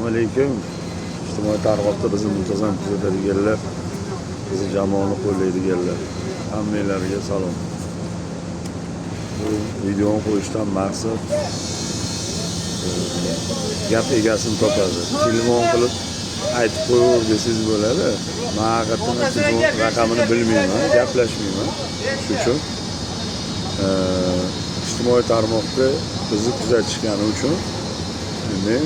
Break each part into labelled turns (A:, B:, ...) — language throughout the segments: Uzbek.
A: alaykum. İjtimoiy targ'ibotda bizni muntazam kuzatadiganlar, bizni jamoani qo'llaydiganlar, hammanglarga salom. Bu videoni qo'yishdan maqsad gap egasini topadi. Telefon qilib aytib qo'yaver desangiz bo'ladi. Men haqiqatan telefon raqamini bilmayman, gaplashmayman. Shuning uchun ijtimoiy tarmoqda bizni kuzatishgani uchun men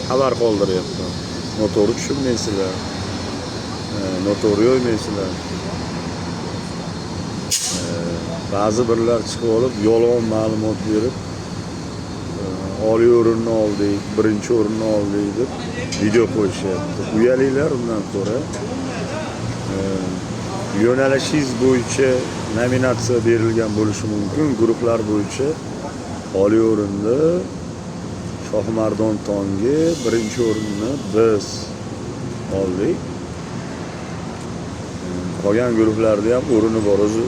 A: xabar qoldiryapman. Noto'g'ri tushunmaysizlar, noto'g'ri yo'ymaysizlar. Ba'zi birlar chiqib olib yolg'on ma'lumot berib, oliy o'rinni oldik, birinchi o'rinni oldik deb video qo'yishyapti. Uyalinglar undan ko'ra. Yo'nalishingiz bo'yicha nominatsiya berilgan bo'lishi mumkin. Guruhlar bo'yicha oliy o'rinni Shohmardon Tongi, birinchi o'rinni biz oldik. Qolgan guruhlarda ham o'rini bor. O'zi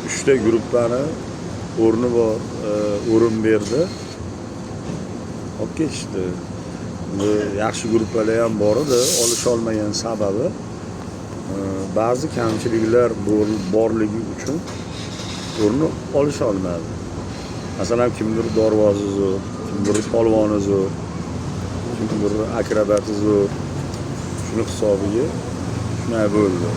A: 3 ta guruhlarni o'rni bor, o'rin berdi. Olib ketishdi. Bu yaxshi guruhlar ham bor edi, olisha olmagan sababi ba'zi kamchiliklar borligi uchun o'rni olisha olmadi. Masalan, kimdir dorvozi zo'r, kimdir polvoni zo'r, kimdir akrobati zo'r. Shuni hisobiga shunday bo'ldi.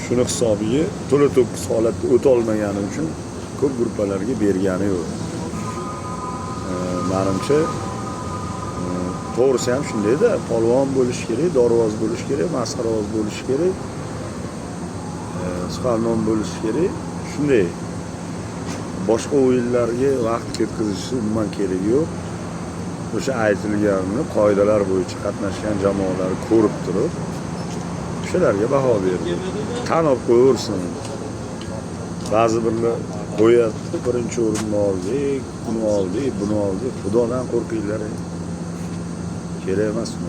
A: Shuni hisobiga to'la to'kis holatda o'ta olmagani uchun ko'p guruhlarga bergani yo'q. Menimcha to'g'risi ham shundayda, polvon bo'lish kerak, dorvoz bo'lish kerak, masxaroz bo'lish kerak, suxarnon bo'lish kerak. Shunday. Boshqa o'yinlarga vaqt ketkazishni umuman keragi yo'q. O'sha aytilganini qoidalar bo'yicha qatnashgan jamoalar ko'rib turib, o'shalarga baho berdi. Tan olib qo'yaversin. Ba'zi birlar qo'yapti, birinchi o'rinni oldik, buni oldik, buni oldik. Xudodan qo'rqinglar. Kerak emas bu.